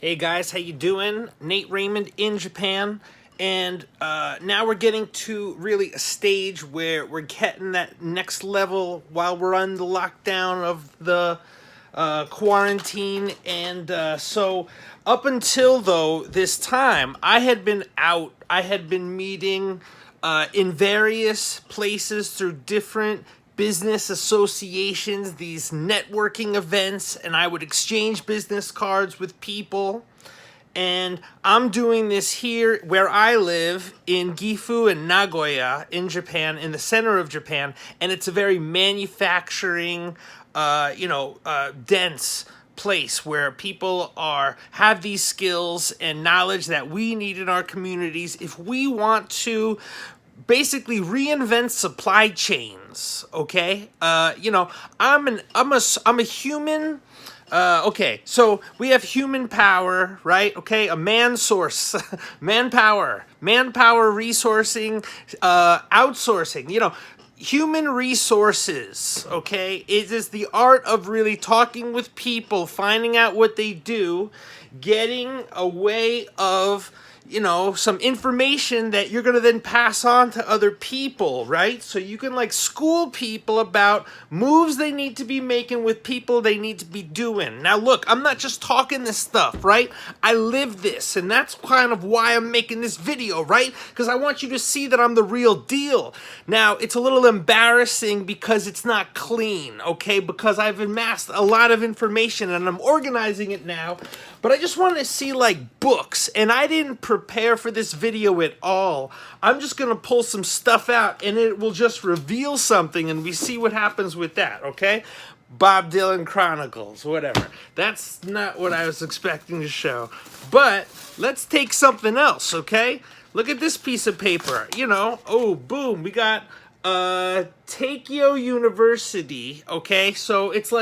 Hey guys, how you doing? Nate Raymond in Japan, and now we're getting to really a stage where we're getting that next level while we're on the lockdown of the quarantine, and so up until though this time, I had been out. I had been meeting in various places through different business associations, these networking events, and I would exchange business cards with people. And I'm doing this here where I live in Gifu and Nagoya in Japan, in the center of Japan, and it's a very manufacturing, dense place where people have these skills and knowledge that we need in our communities if we want to basically reinvent supply chains. Okay, I'm a human. Okay, so we have human power, right? Okay, a man source, manpower resourcing, outsourcing. Human resources. Okay, it is the art of really talking with people, finding out what they do, getting a way of some information that you're going to then pass on to other people, right? So you can school people about moves they need to be making with people they need to be doing. Now look, I'm not just talking this stuff, right? I live this, and that's kind of why I'm making this video, right? Because I want you to see that I'm the real deal. Now, it's a little embarrassing because it's not clean, okay? Because I've amassed a lot of information and I'm organizing it now, but I just wanted to see books, and I didn't prepare for this video at all. I'm just gonna pull some stuff out and it will just reveal something and we see what happens with that, okay? Bob Dylan Chronicles, whatever. That's not what I was expecting to show. But let's take something else, okay? Look at this piece of paper, oh, boom, we got Takeo University, okay? So it's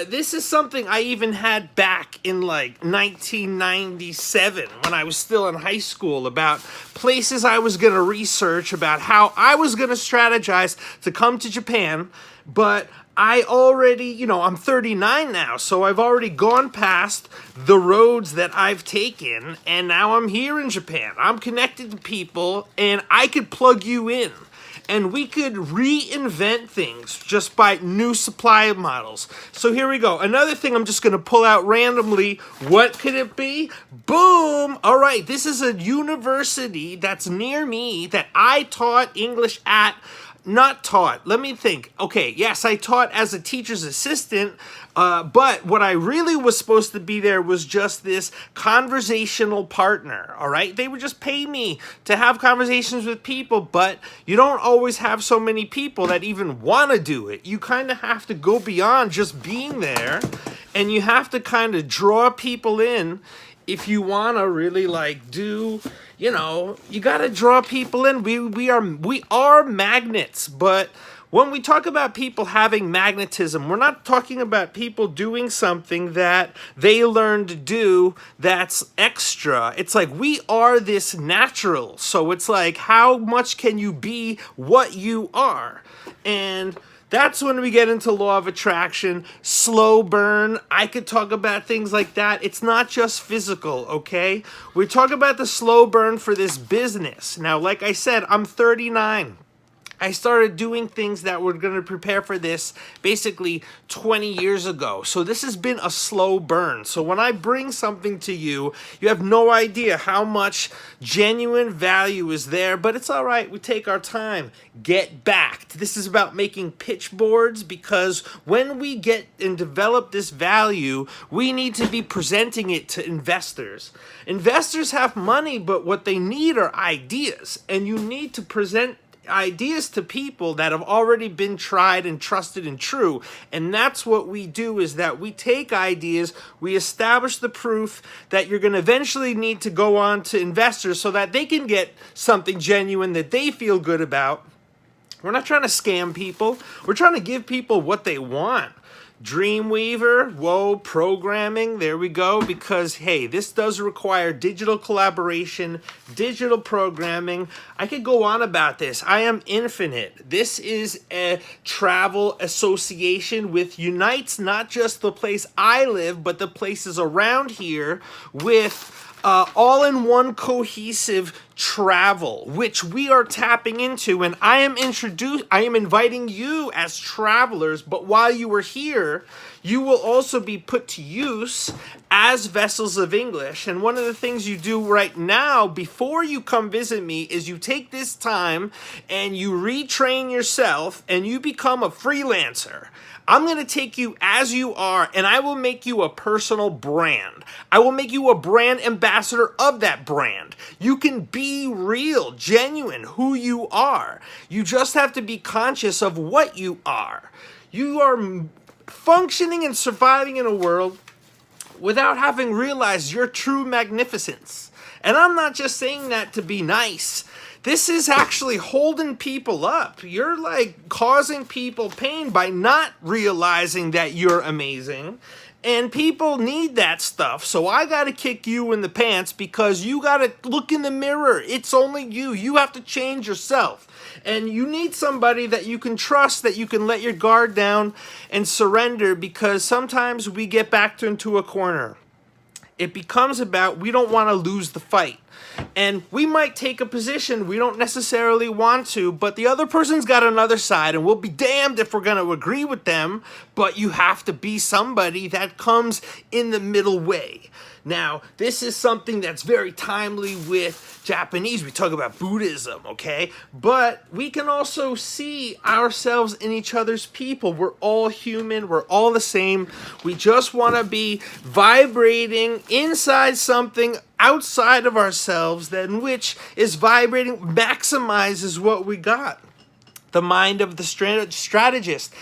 this is something I even had back in 1997 when I was still in high school, about places I was going to research, about how I was going to strategize to come to Japan. But I already, I'm 39 now, so I've already gone past the roads that I've taken, and now I'm here in Japan. I'm connected to people, and I could plug you in. And we could reinvent things just by new supply models. So here we go. Another thing I'm just going to pull out randomly. What could it be? Boom! All right, this is a university that's near me that I taught English at. Not taught. Let me think. Okay, yes, I taught as a teacher's assistant, but what I really was supposed to be there was just this conversational partner, all right? They would just pay me to have conversations with people, but you don't always have so many people that even want to do it. You kind of have to go beyond just being there, and you have to kind of draw people in. If you want to really do, you got to draw people in. We are magnets, but when we talk about people having magnetism, we're not talking about people doing something that they learned to do that's extra. It's we are this natural. So it's how much can you be what you are? And that's when we get into law of attraction, slow burn. I could talk about things like that. It's not just physical, okay? We talk about the slow burn for this business. Now, like I said, I'm 39. I started doing things that were going to prepare for this basically 20 years ago. So this has been a slow burn. So when I bring something to you, you have no idea how much genuine value is there, but it's all right. We take our time. Get backed. This is about making pitch boards, because when we get and develop this value, we need to be presenting it to investors. Investors have money, but what they need are ideas, and you need to present ideas to people that have already been tried and trusted and true. And that's what we do, is that we take ideas, we establish the proof that you're going to eventually need to go on to investors so that they can get something genuine that they feel good about. We're not trying to scam people. We're trying to give people what they want. Dreamweaver, whoa, programming, there we go, because hey, this does require digital collaboration, digital programming. I could go on about this. I am Infinite. This is a travel association with unites not just the place I live, but the places around here with all-in-one cohesive travel, which we are tapping into, and I am inviting you as travelers, but while you are here, you will also be put to use as vessels of English. And one of the things you do right now before you come visit me is you take this time and you retrain yourself and you become a freelancer. I'm going to take you as you are, and I will make you a personal brand. I will make you a brand ambassador of that brand. You can be real, genuine, who you are. You just have to be conscious of what you are. You are functioning and surviving in a world without having realized your true magnificence. And I'm not just saying that to be nice. This is actually holding people up. You're like causing people pain by not realizing that you're amazing. And people need that stuff. So I got to kick you in the pants because you got to look in the mirror. It's only you. You have to change yourself. And you need somebody that you can trust, that you can let your guard down and surrender, because sometimes we get backed into a corner. It becomes about we don't want to lose the fight. And we might take a position we don't necessarily want to, but the other person's got another side, and we'll be damned if we're going to agree with them, but you have to be somebody that comes in the middle way. Now, this is something that's very timely with Japanese. We talk about Buddhism, okay? But we can also see ourselves in each other's people. We're all human. We're all the same. We just want to be vibrating inside something outside of ourselves, then which is vibrating, maximizes what we got. The mind of the strategist.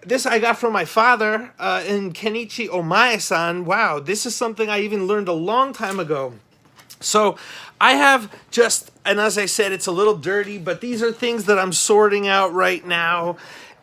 This I got from my father in Kenichi Omae-san. Wow, this is something I even learned a long time ago. So I have just, and as I said, it's a little dirty, but these are things that I'm sorting out right now.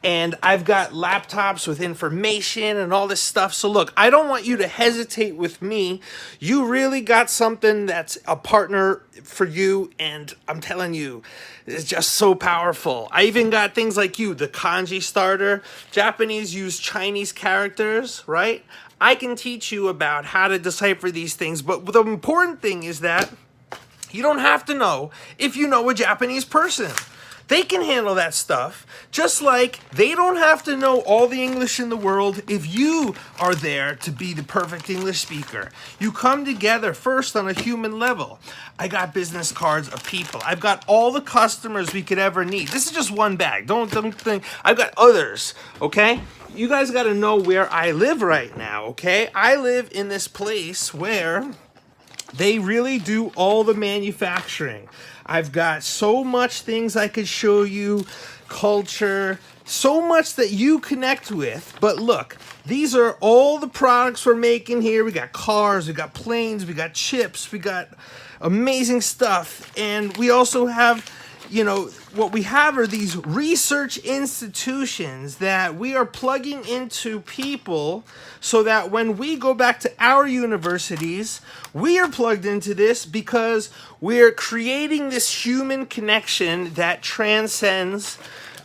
And I've got laptops with information and all this stuff. So look, I don't want you to hesitate with me. You really got something that's a partner for you. And I'm telling you, it's just so powerful. I even got things like the kanji starter. Japanese use Chinese characters, right? I can teach you about how to decipher these things. But the important thing is that you don't have to know if you know a Japanese person. They can handle that stuff, just like they don't have to know all the English in the world if you are there to be the perfect English speaker. You come together first on a human level. I got business cards of people. I've got all the customers we could ever need. This is just one bag. Don't think. I've got others, okay? You guys got to know where I live right now, okay? I live in this place where they really do all the manufacturing. I've got so much things I could show you, culture, so much that you connect with. But look, these are all the products we're making here. We got cars, we got planes, we got chips, we got amazing stuff. And we also have, what we have are these research institutions that we are plugging into people so that when we go back to our universities, we are plugged into this because we're creating this human connection that transcends.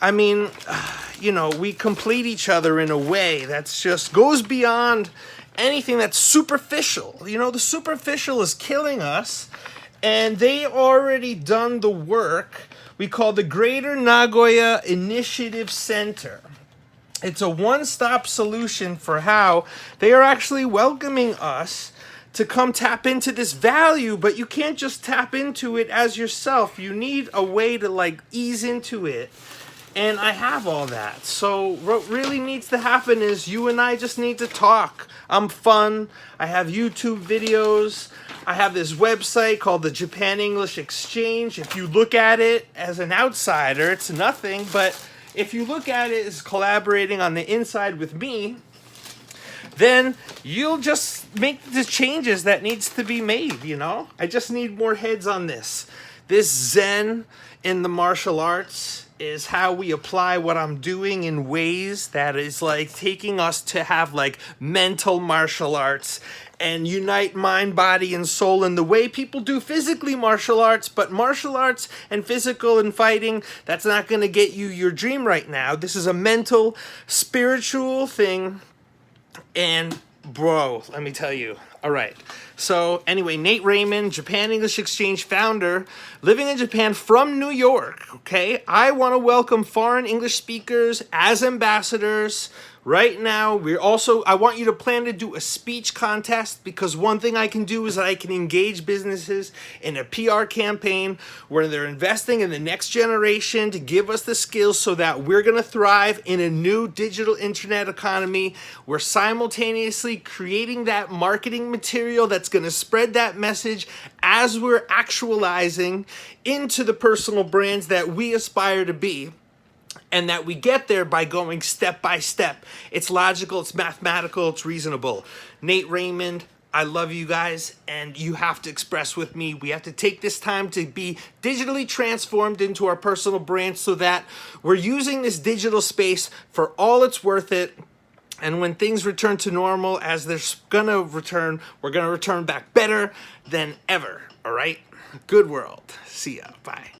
We complete each other in a way that's just goes beyond anything that's superficial. The superficial is killing us, and they already done the work. We call the Greater Nagoya Initiative Center. It's a one-stop solution for how they are actually welcoming us to come tap into this value, but you can't just tap into it as yourself. You need a way to ease into it. And I have all that. So what really needs to happen is you and I just need to talk. I'm fun. I have YouTube videos. I have this website called the Japan English Exchange. If you look at it as an outsider, it's nothing. But if you look at it as collaborating on the inside with me, then you'll just make the changes that needs to be made, I just need more heads on this. This Zen in the martial arts is how we apply what I'm doing in ways that is like taking us to have like mental martial arts and unite mind, body, and soul in the way people do physically martial arts. But martial arts and physical and fighting, that's not going to get you your dream right now. This is a mental, spiritual thing. And bro, let me tell you. All right. So anyway, Nate Raymond, Japan English Exchange founder, living in Japan from New York. Okay. I want to welcome foreign English speakers as ambassadors. Right now, I want you to plan to do a speech contest, because one thing I can do is I can engage businesses in a PR campaign where they're investing in the next generation to give us the skills so that we're going to thrive in a new digital internet economy. We're simultaneously creating that marketing material that's going to spread that message as we're actualizing into the personal brands that we aspire to be. And that we get there by going step by step. It's logical, it's mathematical, it's reasonable. Nate Raymond, I love you guys, and you have to express with me. We have to take this time to be digitally transformed into our personal brand so that we're using this digital space for all it's worth it. And when things return to normal, as they're gonna return, we're gonna return back better than ever, all right? Good world. See ya. Bye.